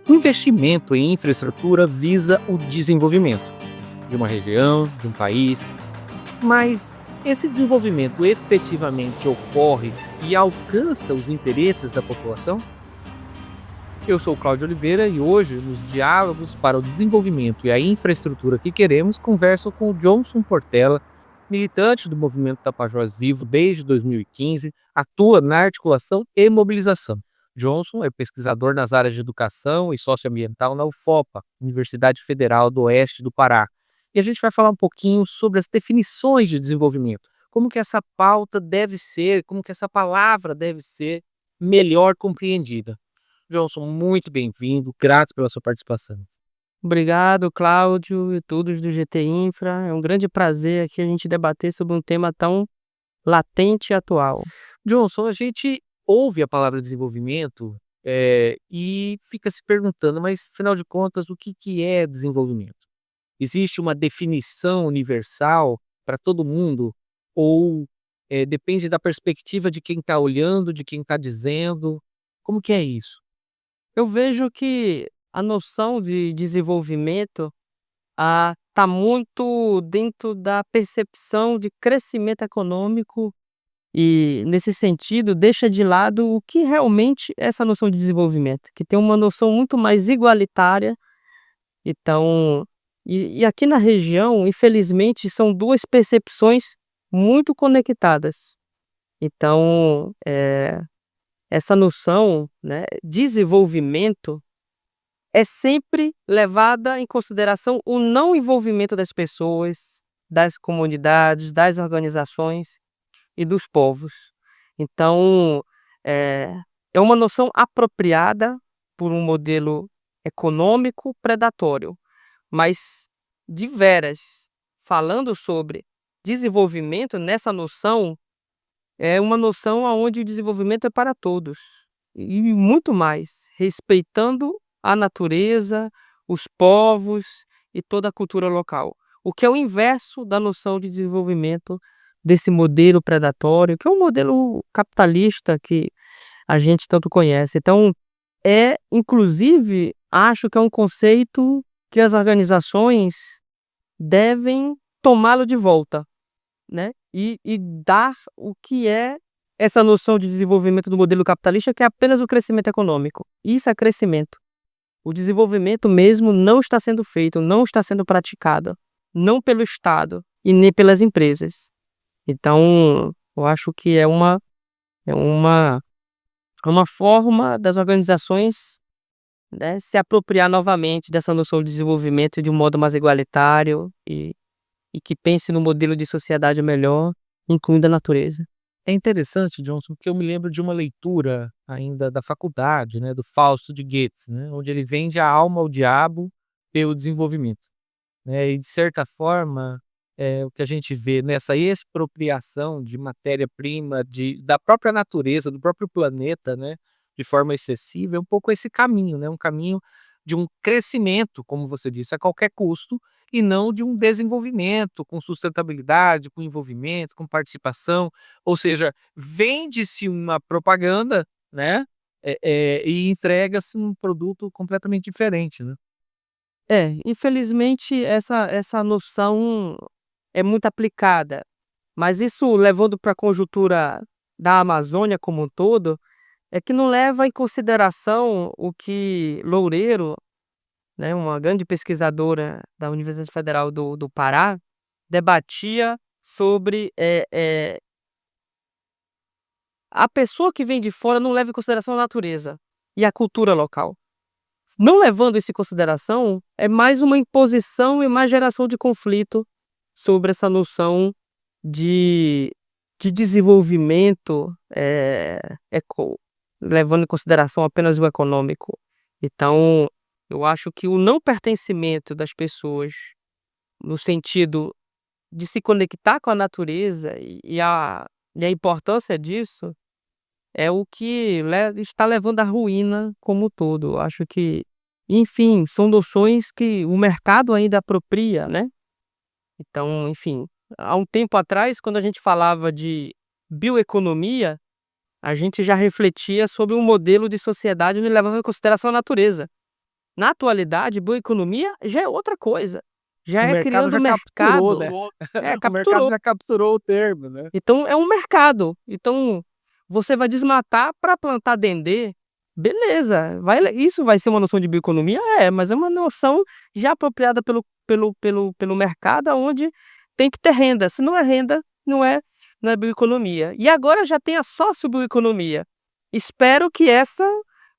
O investimento em infraestrutura visa o desenvolvimento de uma região, de um país, mas esse desenvolvimento efetivamente ocorre e alcança os interesses da população? Eu sou o Cláudio Oliveira e hoje, nos Diálogos para o Desenvolvimento e a Infraestrutura que Queremos, converso com o Johnson Portela, militante do Movimento Tapajós Vivo desde 2015, atua na articulação e mobilização. Johnson é pesquisador nas áreas de educação e socioambiental na UFOPA, Universidade Federal do Oeste do Pará. E a gente vai falar um pouquinho sobre as definições de desenvolvimento, como que essa pauta deve ser, como que essa palavra deve ser melhor compreendida. Johnson, muito bem-vindo, grato pela sua participação. Obrigado, Cláudio e todos do GT Infra. É um grande prazer aqui a gente debater sobre um tema tão latente e atual. Johnson, a gente ouve a palavra desenvolvimento e fica se perguntando, mas afinal de contas, o que que é desenvolvimento? Existe uma definição universal para todo mundo ou depende da perspectiva de quem está olhando, de quem está dizendo? Como que é isso? Eu vejo que a noção de desenvolvimento está muito dentro da percepção de crescimento econômico e, nesse sentido, deixa de lado o que realmente é essa noção de desenvolvimento, que tem uma noção muito mais igualitária. Então, e aqui na região, infelizmente, são duas percepções muito conectadas. Então, essa noção, né, desenvolvimento é sempre levada em consideração o não envolvimento das pessoas, das comunidades, das organizações e dos povos. Então, é uma noção apropriada por um modelo econômico predatório, mas de veras, falando sobre desenvolvimento, nessa noção, é uma noção onde o desenvolvimento é para todos e muito mais, respeitando a natureza, os povos e toda a cultura local. O que é o inverso da noção de desenvolvimento desse modelo predatório, que é um modelo capitalista que a gente tanto conhece. Então, inclusive, acho que é um conceito que as organizações devem tomá-lo de volta, né? E dar o que é essa noção de desenvolvimento do modelo capitalista, que é apenas o crescimento econômico. Isso é crescimento. O desenvolvimento mesmo não está sendo feito, não está sendo praticado, não pelo Estado e nem pelas empresas. Então, eu acho que é uma forma das organizações, né, se apropriar novamente dessa noção de desenvolvimento de um modo mais igualitário e que pense no modelo de sociedade melhor, incluindo a natureza. É interessante, Johnson, porque eu me lembro de uma leitura ainda da faculdade, né, do Fausto de Goethe, né, onde ele vende a alma ao diabo pelo desenvolvimento, né, e de certa forma, o que a gente vê nessa expropriação de matéria-prima da própria natureza, do próprio planeta, né, de forma excessiva, é um pouco esse caminho, né, um caminho de um crescimento, como você disse, a qualquer custo, e não de um desenvolvimento com sustentabilidade, com envolvimento, com participação. Ou seja, vende-se uma propaganda, né, e entrega-se um produto completamente diferente, né. Infelizmente essa noção é muito aplicada, mas isso levando para a conjuntura da Amazônia como um todo, é que não leva em consideração o que Loureiro, né, uma grande pesquisadora da Universidade Federal do Pará, debatia sobre, a pessoa que vem de fora não leva em consideração a natureza e a cultura local. Não levando isso em consideração, é mais uma imposição e mais geração de conflito sobre essa noção de desenvolvimento, levando em consideração apenas o econômico. Então, eu acho que o não pertencimento das pessoas, no sentido de se conectar com a natureza e a importância disso, é o que está levando à ruína como um todo. Eu acho que, enfim, são noções que o mercado ainda apropria, né? Então, enfim, há um tempo atrás, quando a gente falava de bioeconomia, a gente já refletia sobre um modelo de sociedade onde levava em consideração a natureza. Na atualidade, bioeconomia já é outra coisa, já O é mercado criando já capturou, mercado. né. O mercado Capturou. já capturou o termo, né. Então é um mercado. Então, você vai desmatar para plantar dendê, beleza, isso vai ser uma noção de bioeconomia? É, mas é uma noção já apropriada pelo mercado, aonde tem que ter renda, se não é renda, não é bioeconomia. E agora já tem a sociobioeconomia. Espero que essa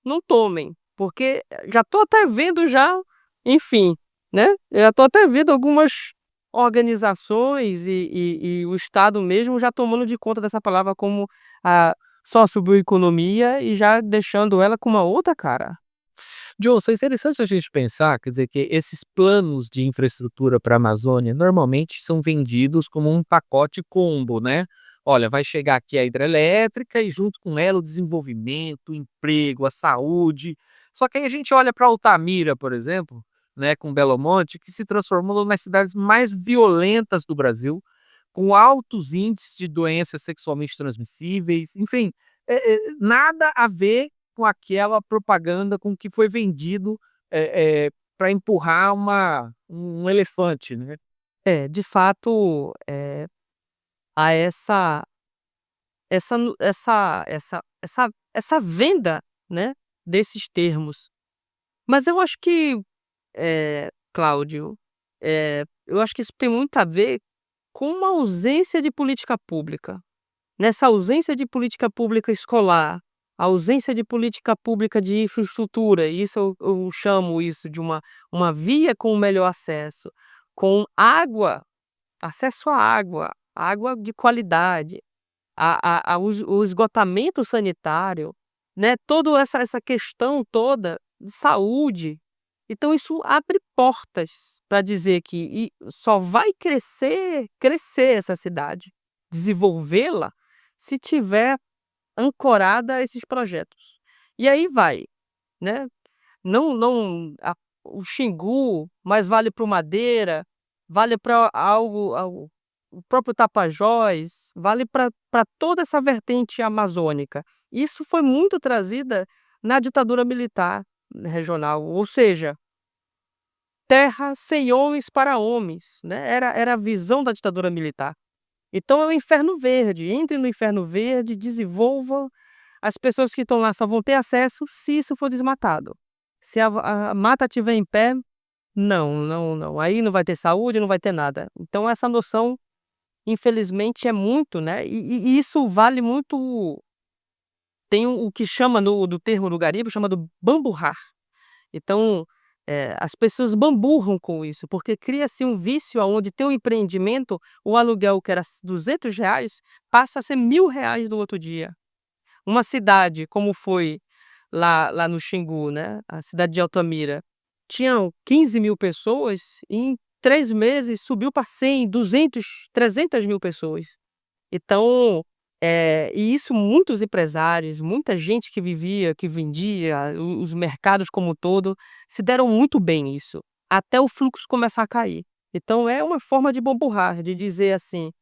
não tomem, porque já estou até vendo já, enfim, né, já estou até vendo algumas organizações e o Estado mesmo já tomando de conta dessa palavra como a sociobioeconomia e já deixando ela com uma outra cara. Johnson, é interessante a gente pensar, quer dizer, que esses planos de infraestrutura para a Amazônia normalmente são vendidos como um pacote combo, né? Olha, vai chegar aqui a hidrelétrica e junto com ela o desenvolvimento, o emprego, a saúde. Só que aí a gente olha para Altamira, por exemplo, né, com Belo Monte, que se transformou numa das cidades mais violentas do Brasil, com altos índices de doenças sexualmente transmissíveis, enfim, nada a ver com aquela propaganda com que foi vendido, pra empurrar um elefante, né. É, de fato, há essa venda, né, desses termos. Mas eu acho que, Cláudio, eu acho que isso tem muito a ver com uma ausência de política pública. Nessa ausência de política pública escolar, ausência de política pública de infraestrutura, isso eu chamo isso de uma via com melhor acesso, com água, acesso à água, água de qualidade, o esgotamento sanitário, né, toda essa questão toda de saúde. Então isso abre portas para dizer que só vai crescer essa cidade, desenvolvê-la, se tiver ancorada a esses projetos. E aí vai, né, o Xingu, mas vale para o Madeira, vale para algo o próprio Tapajós, vale para toda essa vertente amazônica. Isso foi muito trazida na ditadura militar regional, ou seja, terra sem homens para homens, né, era a visão da ditadura militar. Então é o Inferno Verde, entre no Inferno Verde, desenvolva, as pessoas que estão lá só vão ter acesso se isso for desmatado. Se a mata estiver em pé, não, não, não, aí não vai ter saúde, não vai ter nada. Então essa noção, infelizmente, é muito, né, e isso vale muito. Tem o que chama do termo do garimpo, chama do bamburrar. Então, as pessoas bamburram com isso, porque cria-se um vício aonde tem um empreendimento, o aluguel que era R$ 200 passa a ser R$ 1.000 no outro dia. Uma cidade como foi lá no Xingu, né, a cidade de Altamira, tinham 15.000 pessoas, e em 3 meses subiu para 100, 200, 300.000 pessoas. Então, e isso muitos empresários, muita gente que vivia, que vendia, os mercados como um todo, se deram muito bem nisso, até o fluxo começar a cair. Então é uma forma de bamburrar, de dizer assim: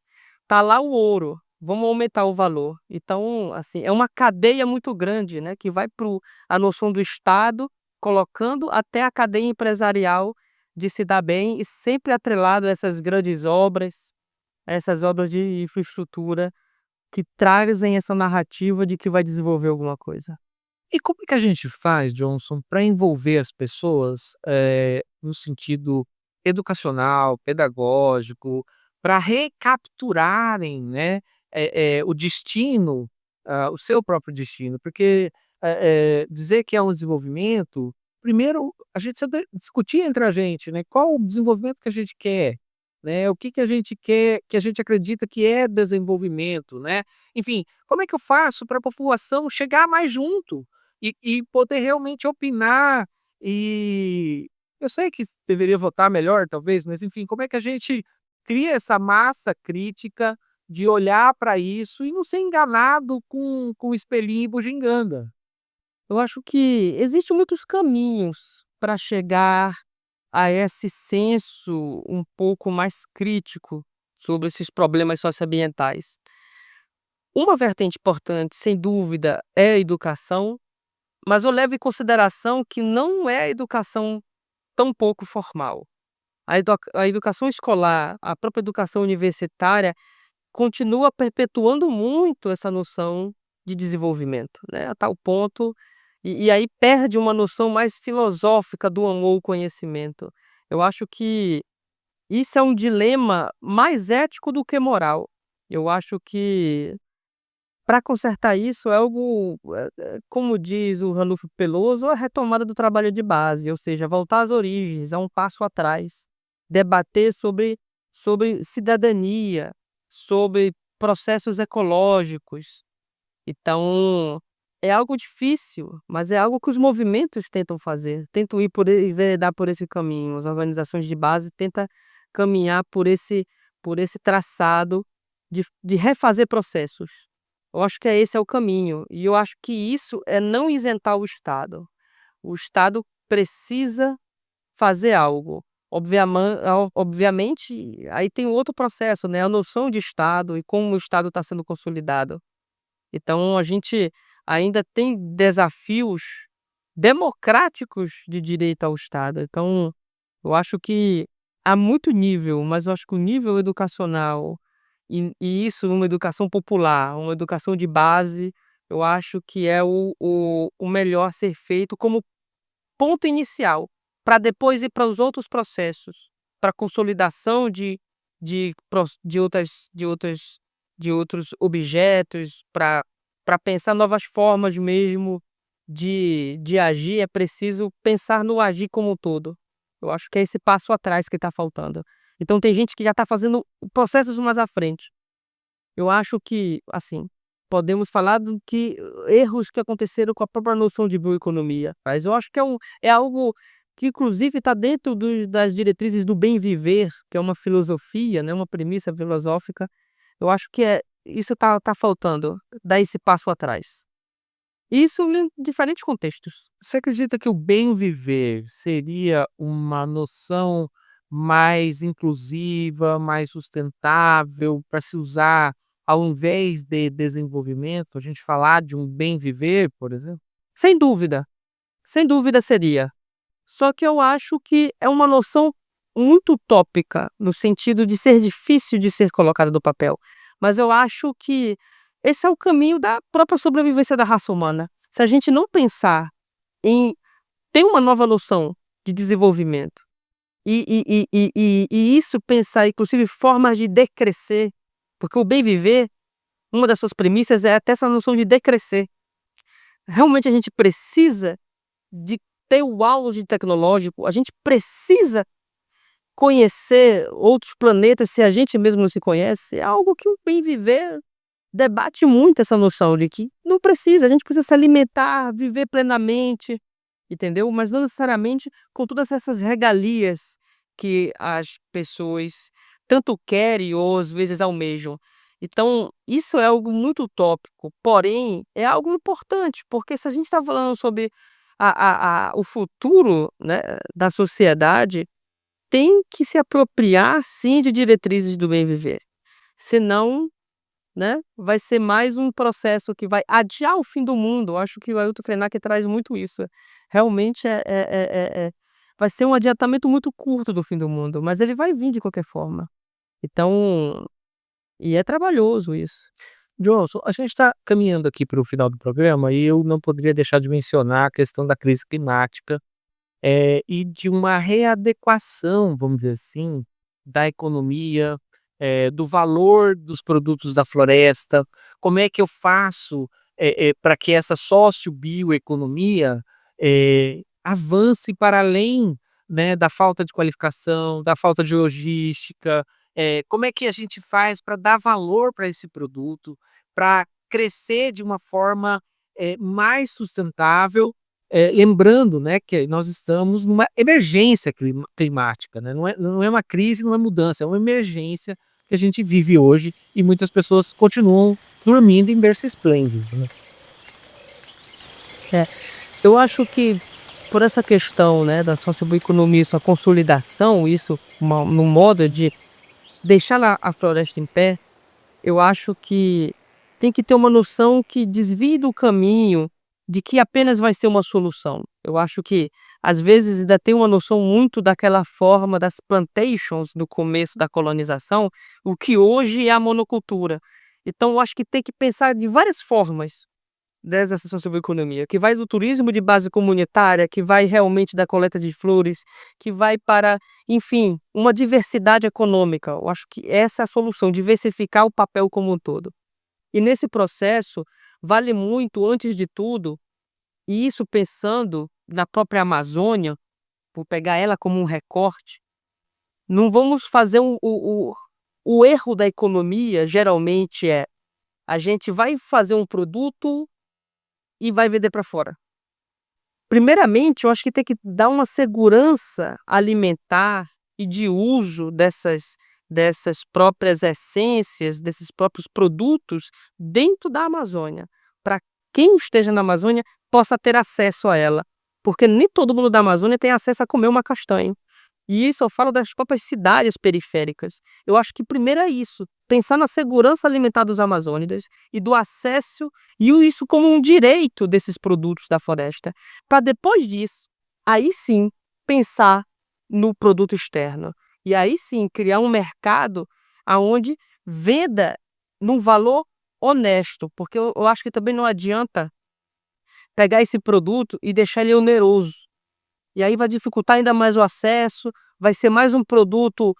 "Tá lá o ouro, vamos aumentar o valor". Então, assim, é uma cadeia muito grande, né, que vai para a noção do Estado, colocando até a cadeia empresarial de se dar bem e sempre atrelado a essas grandes obras, a essas obras de infraestrutura que trazem essa narrativa de que vai desenvolver alguma coisa. E como é que a gente faz, Johnson, para envolver as pessoas, no sentido educacional, pedagógico, para recapturarem, né, o destino, o seu próprio destino? Porque, dizer que é um desenvolvimento, primeiro a gente precisa discutir entre a gente, né, qual o desenvolvimento que a gente quer, né, o que que a gente quer, que a gente acredita que é desenvolvimento, né. Enfim, como é que eu faço para a população chegar mais junto? E poder realmente opinar, e eu sei que deveria votar melhor talvez, mas enfim, como é que a gente cria essa massa crítica de olhar para isso e não ser enganado com espelhinho e bugiganga? Eu acho que existem muitos caminhos para chegar a esse senso um pouco mais crítico sobre esses problemas socioambientais. Uma vertente importante, sem dúvida, é a educação, mas eu levo em consideração que não é a educação tão pouco formal. A educação escolar, a própria educação universitária, continua perpetuando muito essa noção de desenvolvimento, né, a tal ponto e aí perde uma noção mais filosófica do amor ao conhecimento. Eu acho que isso é um dilema mais ético do que moral. Eu acho que para consertar isso é algo, como diz o Ranulfo Peloso, a retomada do trabalho de base, ou seja, voltar às origens, a um passo atrás, debater sobre cidadania, sobre processos ecológicos. Então, é algo difícil, mas é algo que os movimentos tentam fazer, tentam enveredar por esse caminho. As organizações de base tentam caminhar por esse traçado de refazer processos. Eu acho que esse é o caminho, e eu acho que isso é não isentar o Estado. O Estado precisa fazer algo. Obviamente, aí tem outro processo, né, a noção de Estado e como o Estado está sendo consolidado. Então a gente ainda tem desafios democráticos de direito ao Estado. Então, eu acho que há muito nível, mas eu acho que o nível educacional e isso numa educação popular, uma educação de base, eu acho que é o melhor a ser feito como ponto inicial, para depois ir para os outros processos, para consolidação de outros objetos, para pensar novas formas mesmo de agir, é preciso pensar no agir como um todo. Eu acho que é esse passo atrás que está faltando. Então tem gente que já está fazendo processos mais à frente. Eu acho que, assim, podemos falar do que erros que aconteceram com a própria noção de bioeconomia, mas eu acho que é algo que inclusive está dentro das diretrizes do bem viver, que é uma filosofia, né, uma premissa filosófica. Eu acho que isso tá faltando, dar esse passo atrás. Isso em diferentes contextos. Você acredita que o bem viver seria uma noção mais inclusiva, mais sustentável para se usar ao invés de desenvolvimento? A gente falar de um bem viver, por exemplo? Sem dúvida seria. Só que eu acho que é uma noção muito utópica, no sentido de ser difícil de ser colocada no papel. Mas eu acho que esse é o caminho da própria sobrevivência da raça humana. Se a gente não pensar em ter uma nova noção de desenvolvimento e isso pensar inclusive formas de decrescer, porque o bem viver, uma das suas premissas é até essa noção de decrescer. Realmente a gente precisa de ter o auge tecnológico, a gente precisa conhecer outros planetas se a gente mesmo não se conhece, é algo que o bem viver debate muito essa noção de que não precisa, a gente precisa se alimentar, viver plenamente, entendeu? Mas não necessariamente com todas essas regalias que as pessoas tanto querem ou às vezes almejam. Então, isso é algo muito utópico, porém é algo importante, porque se a gente está falando sobre o futuro, né, da sociedade, tem que se apropriar sim de diretrizes do bem viver. Senão, né, vai ser mais um processo que vai adiar o fim do mundo. Eu acho que o Ailton Krenak traz muito isso. Realmente vai ser um adiantamento muito curto do fim do mundo, mas ele vai vir de qualquer forma. Então, e é trabalhoso isso. Johnson, a gente está caminhando aqui para o final do programa e eu não poderia deixar de mencionar a questão da crise climática, e de uma readequação, vamos dizer assim, da economia, do valor dos produtos da floresta. Como é que eu faço, para que essa sociobioeconomia, avance para além, né, da falta de qualificação, da falta de logística? Como é que a gente faz para dar valor para esse produto, para crescer de uma forma, mais sustentável, lembrando, né, que nós estamos numa emergência climática, né, não é uma crise, não é mudança, é uma emergência que a gente vive hoje e muitas pessoas continuam dormindo em berço esplêndido, né. É, eu acho que por essa questão, né, da socioeconomia, sua consolidação, isso no modo de deixar a floresta em pé, eu acho que tem que ter uma noção que desvie do caminho de que apenas vai ser uma solução. Eu acho que, às vezes, ainda tem uma noção muito daquela forma das plantations no começo da colonização, o que hoje é a monocultura. Então eu acho que tem que pensar de várias formas dessa socioeconomia, que vai do turismo de base comunitária, que vai realmente da coleta de flores, que vai para, enfim, uma diversidade econômica. Eu acho que essa é a solução, diversificar o papel como um todo. E nesse processo, vale muito, antes de tudo, e isso pensando na própria Amazônia, vou pegar ela como um recorte, não vamos fazer o erro da economia, geralmente a gente vai fazer um produto e vai vender para fora. Primeiramente, eu acho que tem que dar uma segurança alimentar e de uso dessas próprias essências, desses próprios produtos dentro da Amazônia, para quem esteja na Amazônia possa ter acesso a ela, porque nem todo mundo da Amazônia tem acesso a comer uma castanha. E isso eu falo das próprias cidades periféricas. Eu acho que primeiro é isso, pensar na segurança alimentar dos amazônidas e do acesso, e isso como um direito desses produtos da floresta, para depois disso, aí sim, pensar no produto externo. E aí sim, criar um mercado aonde venda num valor honesto, porque eu acho que também não adianta pegar esse produto e deixar ele oneroso. E aí vai dificultar ainda mais o acesso, vai ser mais um produto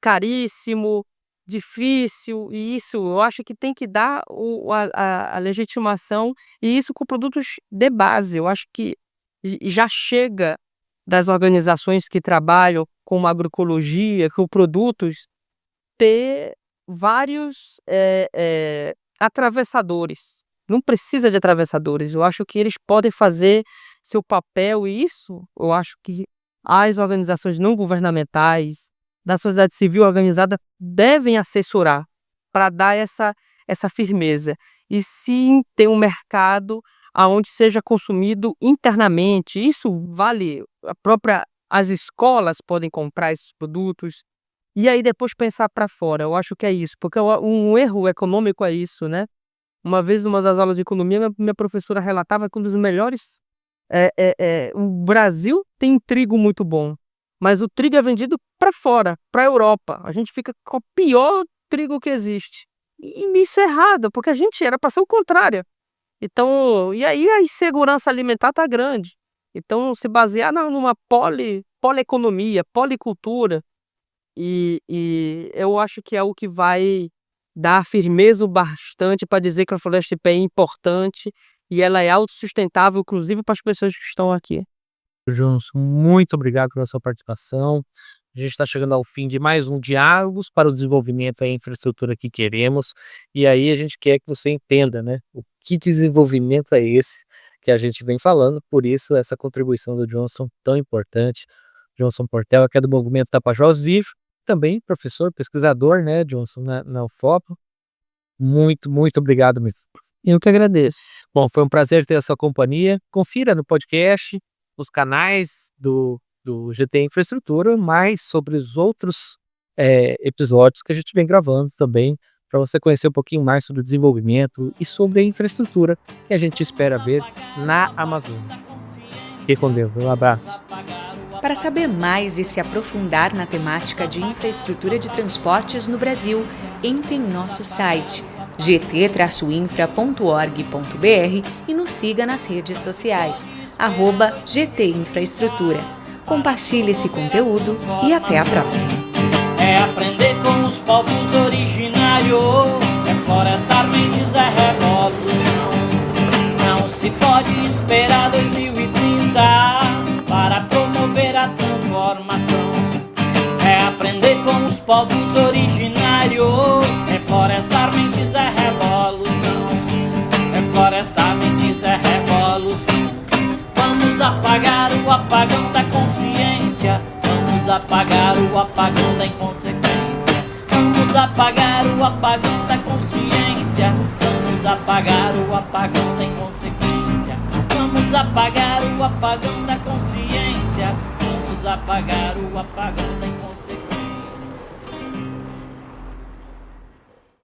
caríssimo, difícil, e isso eu acho que tem que dar a legitimação, e isso com produtos de base. Eu acho que já chega das organizações que trabalham com agroecologia, com produtos, ter vários atravessadores. Não precisa de atravessadores, eu acho que eles podem fazer seu papel, e isso eu acho que as organizações não governamentais, da sociedade civil organizada, devem assessorar para dar essa firmeza. E sim ter um mercado aonde seja consumido internamente. Isso vale, as escolas podem comprar esses produtos, e aí depois pensar para fora. Eu acho que é isso, porque um erro econômico é isso, né? Uma vez, numa das aulas de economia, minha professora relatava que um dos melhores o Brasil tem trigo muito bom, mas o trigo é vendido para fora, para a Europa. A gente fica com o pior trigo que existe. E isso é errado, porque a gente era para ser o contrário. Então, e aí a insegurança alimentar está grande. Então, se basear numa polieconomia, policultura, e eu acho que é o que vai dar firmeza o bastante para dizer que a floresta de pé é importante e ela é autossustentável, inclusive para as pessoas que estão aqui. Johnson, muito obrigado pela sua participação. A gente está chegando ao fim de mais um Diálogos para o Desenvolvimento e a Infraestrutura que Queremos. E aí a gente quer que você entenda, né, o que desenvolvimento é esse que a gente vem falando. Por isso, essa contribuição do Johnson tão importante. Johnson Portela, que é do Movimento Tapajós Vivo, também professor, pesquisador, né, Johnson, na UFOP. Muito, muito obrigado mesmo. Eu que agradeço. Bom, foi um prazer ter a sua companhia. Confira no podcast, nos canais do GT Infraestrutura, mais sobre os outros episódios que a gente vem gravando também, para você conhecer um pouquinho mais sobre o desenvolvimento e sobre a infraestrutura que a gente espera ver na Amazônia. Fique com Deus. Um abraço. Para saber mais e se aprofundar na temática de infraestrutura de transportes no Brasil, entre em nosso site gt-infra.org.br e nos siga nas redes sociais, @GT Infraestrutura. Compartilhe esse conteúdo e até a próxima. É aprender com os povos originários, é florestar mentes, é revolução. Não se pode esperar 2030 para promover a transformação. É aprender com os povos originários, é florestar mentes, é revolução. É florestar mentes, é revolução. Vamos apagar o apagão da consciência, vamos apagar o apagão da inconsequência. Vamos apagar o apagão da consciência, vamos apagar o apagão da inconsequência. Vamos apagar o apagão da consciência, vamos apagar o apagão da inconsciência.